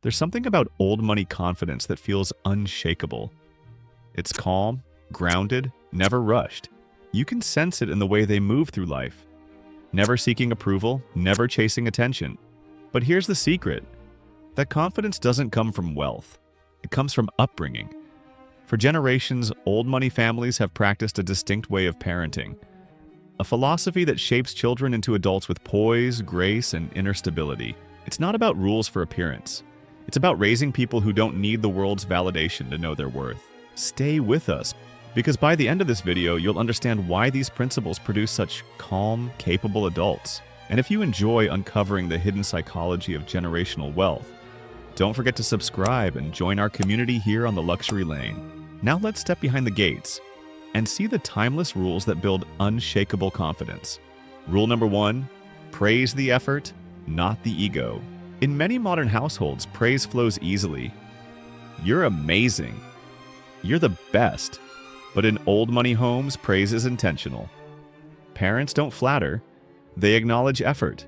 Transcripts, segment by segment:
There's something about old money confidence that feels unshakable. It's calm, grounded, never rushed. You can sense it in the way they move through life. Never seeking approval, never chasing attention. But here's the secret. That confidence doesn't come from wealth. It comes from upbringing. For generations, old money families have practiced a distinct way of parenting. A philosophy that shapes children into adults with poise, grace, and inner stability. It's not about rules for appearance. It's about raising people who don't need the world's validation to know their worth. Stay with us, because by the end of this video, you'll understand why these principles produce such calm, capable adults. And if you enjoy uncovering the hidden psychology of generational wealth, don't forget to subscribe and join our community here on the Luxury Lane. Now let's step behind the gates and see the timeless rules that build unshakable confidence. Rule number 1, praise the effort, not the ego. In many modern households, praise flows easily. You're amazing. You're the best. But in old money homes, praise is intentional. Parents don't flatter, they acknowledge effort.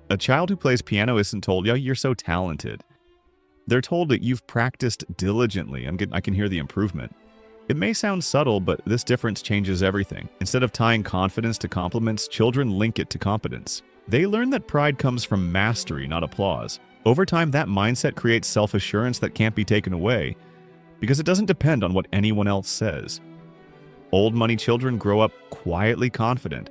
A child who plays piano isn't told, "Yo, you're so talented." They're told that you've practiced diligently. I can hear the improvement. It may sound subtle, but this difference changes everything. Instead of tying confidence to compliments, children link it to competence. They learn that pride comes from mastery, not applause. Over time, that mindset creates self-assurance that can't be taken away, because it doesn't depend on what anyone else says. Old money children grow up quietly confident,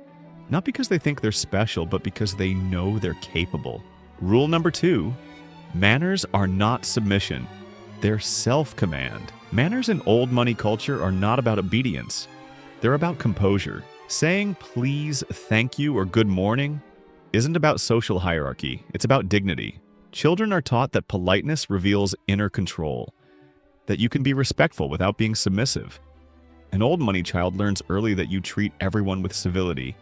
not because they think they're special, but because they know they're capable. Rule number 2, manners are not submission. They're self-command. Manners in old money culture are not about obedience. They're about composure. Saying please, thank you, or good morning isn't about social hierarchy. It's about dignity. Children are taught that politeness reveals inner control, that you can be respectful without being submissive. An old money child learns early that you treat everyone with civility.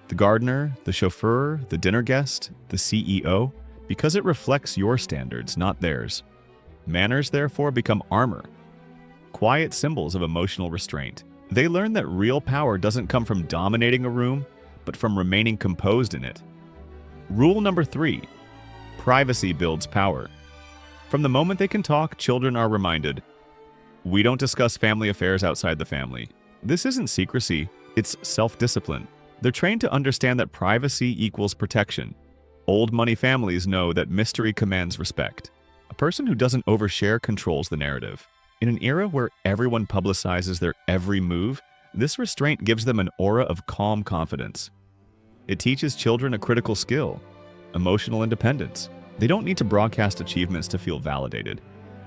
The gardener, the chauffeur, the dinner guest, the CEO, because it reflects your standards, not theirs. Manners, therefore, become armor, quiet symbols of emotional restraint. They learn that real power doesn't come from dominating a room, but from remaining composed in it. Rule number 3, privacy builds power. From the moment they can talk, children are reminded, we don't discuss family affairs outside the family. This isn't secrecy, it's self-discipline. They're trained to understand that privacy equals protection. Old money families know that mystery commands respect. A person who doesn't overshare controls the narrative. In an era where everyone publicizes their every move, this restraint gives them an aura of calm confidence. It teaches children a critical skill, emotional independence. They don't need to broadcast achievements to feel validated.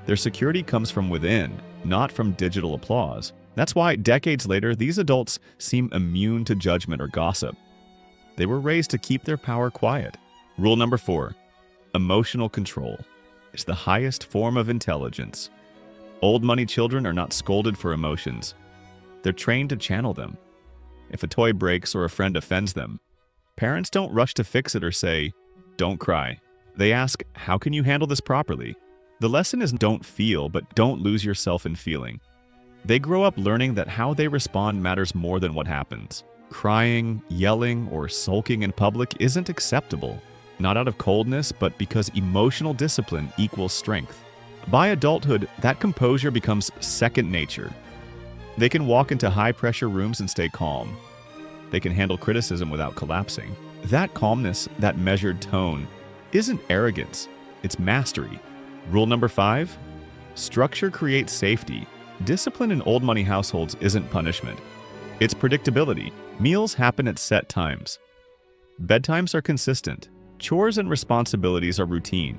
Their security comes from within, not from digital applause. That's why, decades later, these adults seem immune to judgment or gossip. They were raised to keep their power quiet. Rule number 4, emotional control is the highest form of intelligence. Old money children are not scolded for emotions. They're trained to channel them. If a toy breaks or a friend offends them, parents don't rush to fix it or say, don't cry. They ask, how can you handle this properly? The lesson is don't feel, but don't lose yourself in feeling. They grow up learning that how they respond matters more than what happens. Crying, yelling, or sulking in public isn't acceptable. Not out of coldness, but because emotional discipline equals strength. By adulthood, that composure becomes second nature. They can walk into high-pressure rooms and stay calm. They can handle criticism without collapsing. That calmness, that measured tone, isn't arrogance, it's mastery. Rule number 5, structure creates safety. Discipline in old money households isn't punishment. It's predictability. Meals happen at set times. Bedtimes are consistent. Chores and responsibilities are routine.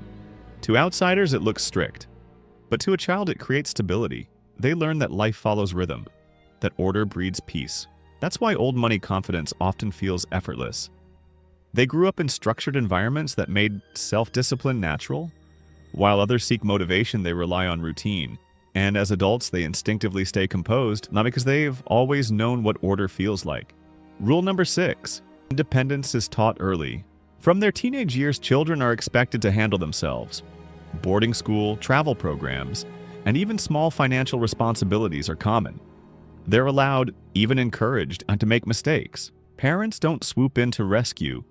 To outsiders, it looks strict. But to a child, it creates stability. They learn that life follows rhythm, that order breeds peace. That's why old money confidence often feels effortless. They grew up in structured environments that made self-discipline natural. While others seek motivation, they rely on routine. And as adults, they instinctively stay composed, not because they've always known what order feels like. Rule number 6, independence is taught early. From their teenage years, children are expected to handle themselves. Boarding school, travel programs, and even small financial responsibilities are common. They're allowed, even encouraged, to make mistakes. Parents don't swoop in to rescue.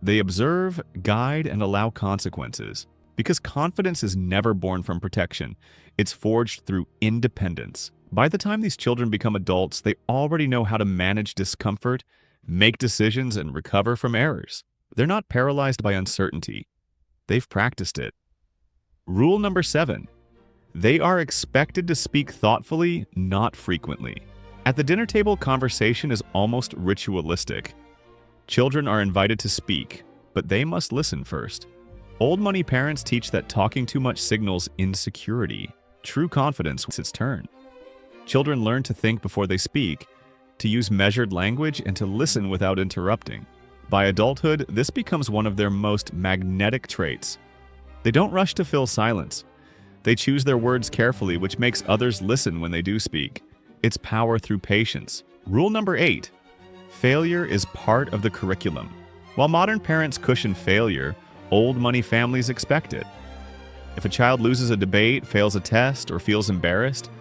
They observe, guide, and allow consequences. Because confidence is never born from protection. It's forged through independence. By the time these children become adults, they already know how to manage discomfort, make decisions, and recover from errors. They're not paralyzed by uncertainty. They've practiced it. Rule number 7. They are expected to speak thoughtfully, not frequently. At the dinner table, conversation is almost ritualistic. Children are invited to speak, but they must listen first. Old money parents teach that talking too much signals insecurity. True confidence waits its turn. Children learn to think before they speak, to use measured language, and to listen without interrupting. By adulthood, this becomes one of their most magnetic traits. They don't rush to fill silence. They choose their words carefully, which makes others listen when they do speak. It's power through patience. Rule number 8. Failure is part of the curriculum. While modern parents cushion failure, old money families expect it. If a child loses a debate, fails a test, or feels embarrassed,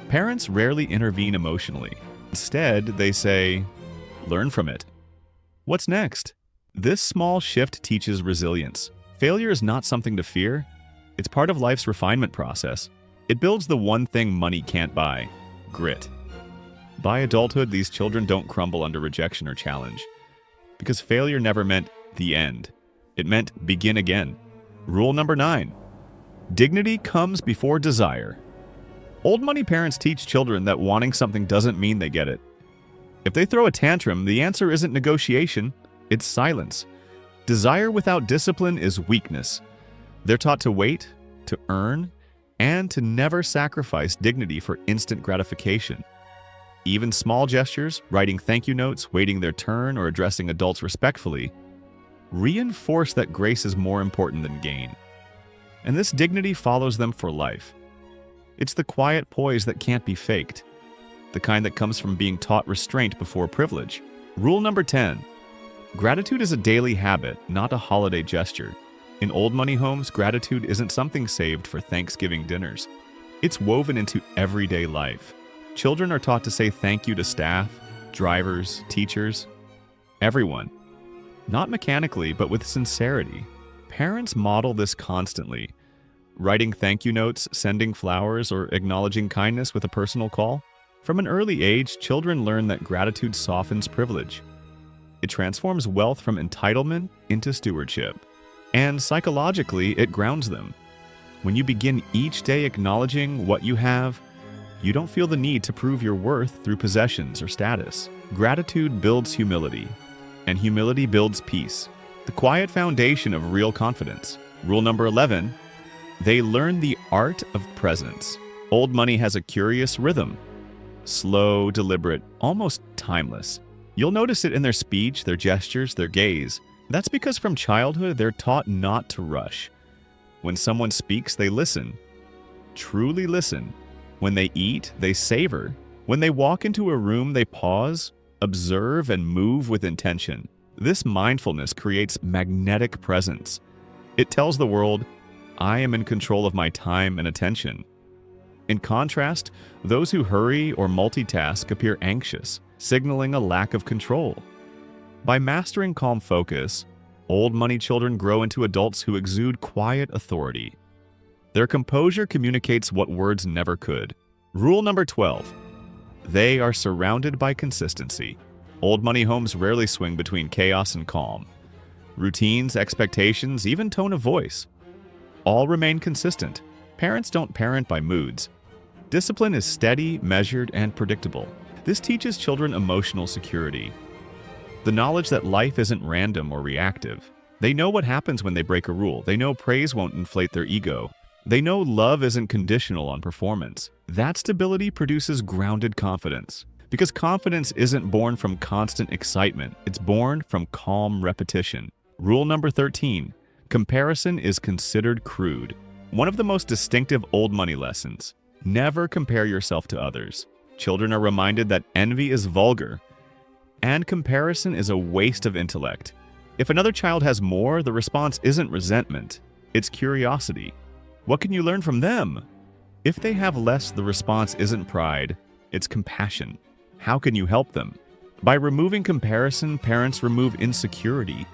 parents rarely intervene emotionally. Instead, they say, "Learn from it." What's next? This small shift teaches resilience. Failure is not something to fear. It's part of life's refinement process. It builds the one thing money can't buy: grit. By adulthood, these children don't crumble under rejection or challenge, because failure never meant the end. It meant begin again. Rule number 9. Dignity comes before desire. Old money parents teach children that wanting something doesn't mean they get it. If they throw a tantrum, the answer isn't negotiation, it's silence. Desire without discipline is weakness. They're taught to wait, to earn, and to never sacrifice dignity for instant gratification. Even small gestures, writing thank you notes, waiting their turn, or addressing adults respectfully, reinforce that grace is more important than gain. And this dignity follows them for life. It's the quiet poise that can't be faked, the kind that comes from being taught restraint before privilege. Rule number 10. Gratitude is a daily habit, not a holiday gesture. In old money homes, gratitude isn't something saved for Thanksgiving dinners. It's woven into everyday life. Children are taught to say thank you to staff, drivers, teachers, everyone. Not mechanically, but with sincerity. Parents model this constantly, writing thank you notes, sending flowers, or acknowledging kindness with a personal call. From an early age, children learn that gratitude softens privilege. It transforms wealth from entitlement into stewardship. And psychologically, it grounds them. When you begin each day acknowledging what you have, you don't feel the need to prove your worth through possessions or status. Gratitude builds humility, and humility builds peace, the quiet foundation of real confidence. Rule number 11. They learn the art of presence. Old money has a curious rhythm. Slow, deliberate, almost timeless. You'll notice it in their speech, their gestures, their gaze. That's because from childhood, they're taught not to rush. When someone speaks, they listen. Truly listen. When they eat, they savor. When they walk into a room, they pause, observe, and move with intention. This mindfulness creates magnetic presence. It tells the world, I am in control of my time and attention. In contrast, those who hurry or multitask appear anxious, signaling a lack of control. By mastering calm focus, old money children grow into adults who exude quiet authority. Their composure communicates what words never could. Rule number 12. They are surrounded by consistency. Old money homes rarely swing between chaos and calm. Routines, expectations, even tone of voice, all remain consistent. Parents don't parent by moods. Discipline is steady, measured, and predictable. This teaches children emotional security. The knowledge that life isn't random or reactive. They know what happens when they break a rule. They know praise won't inflate their ego. They know love isn't conditional on performance. That stability produces grounded confidence. Because confidence isn't born from constant excitement. It's born from calm repetition. Rule number 13. Comparison is considered crude. One of the most distinctive old money lessons. Never compare yourself to others. Children are reminded that envy is vulgar, and comparison is a waste of intellect. If another child has more, the response isn't resentment, it's curiosity. What can you learn from them? If they have less, the response isn't pride, it's compassion. How can you help them? By removing comparison, parents remove insecurity.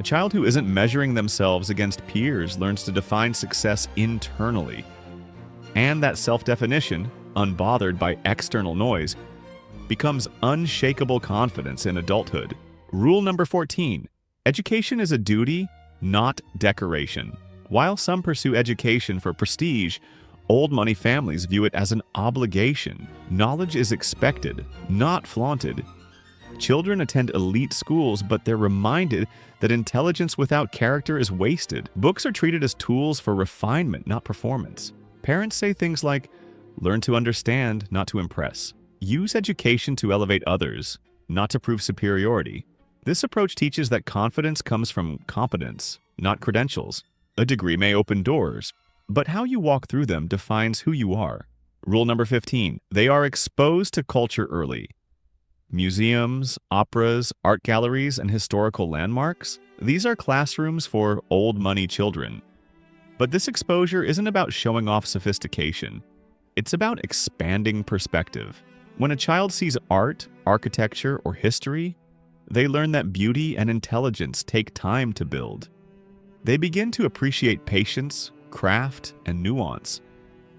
A child who isn't measuring themselves against peers learns to define success internally. And that self-definition, unbothered by external noise, becomes unshakable confidence in adulthood. Rule number 14. Education is a duty, not decoration. While some pursue education for prestige, old money families view it as an obligation. Knowledge is expected, not flaunted. Children attend elite schools, but they're reminded that intelligence without character is wasted. Books are treated as tools for refinement, not performance. Parents say things like, learn to understand, not to impress. Use education to elevate others, not to prove superiority. This approach teaches that confidence comes from competence, not credentials. A degree may open doors, but how you walk through them defines who you are. Rule number 15. They are exposed to culture early. Museums, operas, art galleries, and historical landmarks, these are classrooms for old money children. But this exposure isn't about showing off sophistication. It's about expanding perspective. When a child sees art, architecture, or history, they learn that beauty and intelligence take time to build. They begin to appreciate patience, craft, and nuance,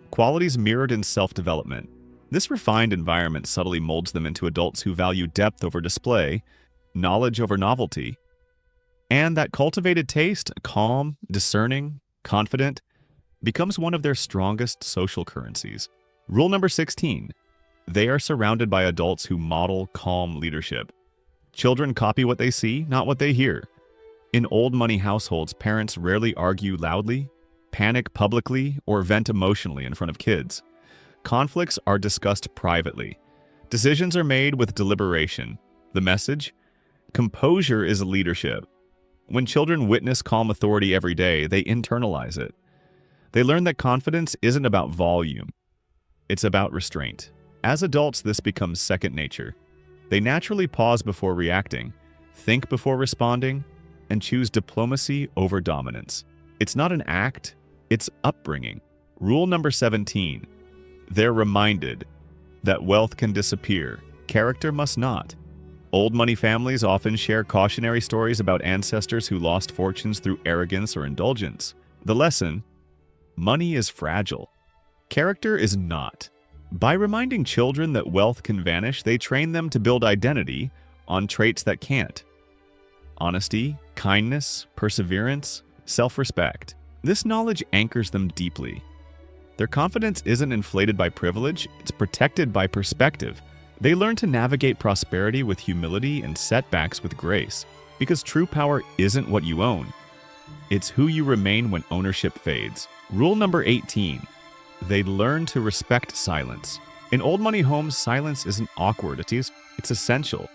qualities mirrored in self-development. This refined environment subtly molds them into adults who value depth over display, knowledge over novelty, and that cultivated taste, calm, discerning, confident, becomes one of their strongest social currencies. Rule number 16. They are surrounded by adults who model calm leadership. Children copy what they see, not what they hear. In old money households, parents rarely argue loudly, panic publicly, or vent emotionally in front of kids. Conflicts are discussed privately. Decisions are made with deliberation. The message? Composure is leadership. When children witness calm authority every day, they internalize it. They learn that confidence isn't about volume. It's about restraint. As adults, this becomes second nature. They naturally pause before reacting, think before responding, and choose diplomacy over dominance. It's not an act, it's upbringing. Rule number 17. They're reminded that wealth can disappear, character must not. Old money families often share cautionary stories about ancestors who lost fortunes through arrogance or indulgence. The lesson: money is fragile. Character is not. By reminding children that wealth can vanish, they train them to build identity on traits that can't. Honesty, kindness, perseverance, self-respect. This knowledge anchors them deeply. Their confidence isn't inflated by privilege, it's protected by perspective. They learn to navigate prosperity with humility and setbacks with grace, because true power isn't what you own. It's who you remain when ownership fades. Rule number 18. They learn to respect silence. In old money homes, silence isn't awkward, it's essential.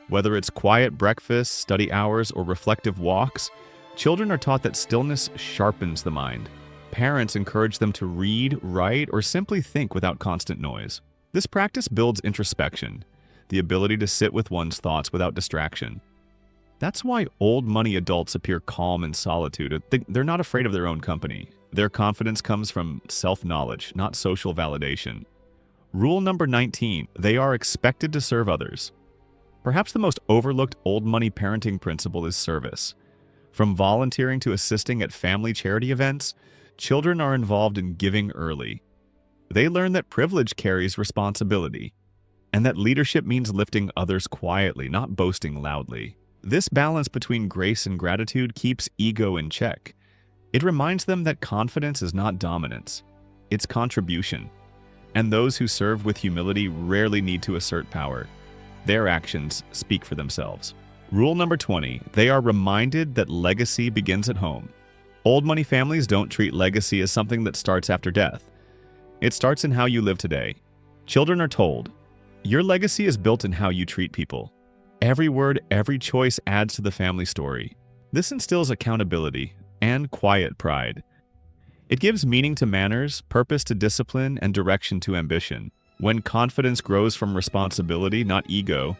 Whether it's quiet breakfasts, study hours, or reflective walks, children are taught that stillness sharpens the mind. Parents encourage them to read, write, or simply think without constant noise. This practice builds introspection, the ability to sit with one's thoughts without distraction. That's why old money adults appear calm in solitude. They're not afraid of their own company. Their confidence comes from self-knowledge, not social validation. Rule number 19. They are expected to serve others. Perhaps the most overlooked old money parenting principle is service. From volunteering to assisting at family charity events, children are involved in giving early. They learn that privilege carries responsibility, and that leadership means lifting others quietly, not boasting loudly. This balance between grace and gratitude keeps ego in check. It reminds them that confidence is not dominance, it's contribution. And those who serve with humility rarely need to assert power. Their actions speak for themselves. Rule number 20. They are reminded that legacy begins at home. Old money families don't treat legacy as something that starts after death. It starts in how you live today. Children are told, your legacy is built in how you treat people. Every word, every choice adds to the family story. This instills accountability and quiet pride. It gives meaning to manners, purpose to discipline, and direction to ambition. When confidence grows from responsibility, not ego,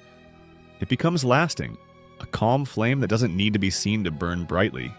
it becomes lasting, a calm flame that doesn't need to be seen to burn brightly.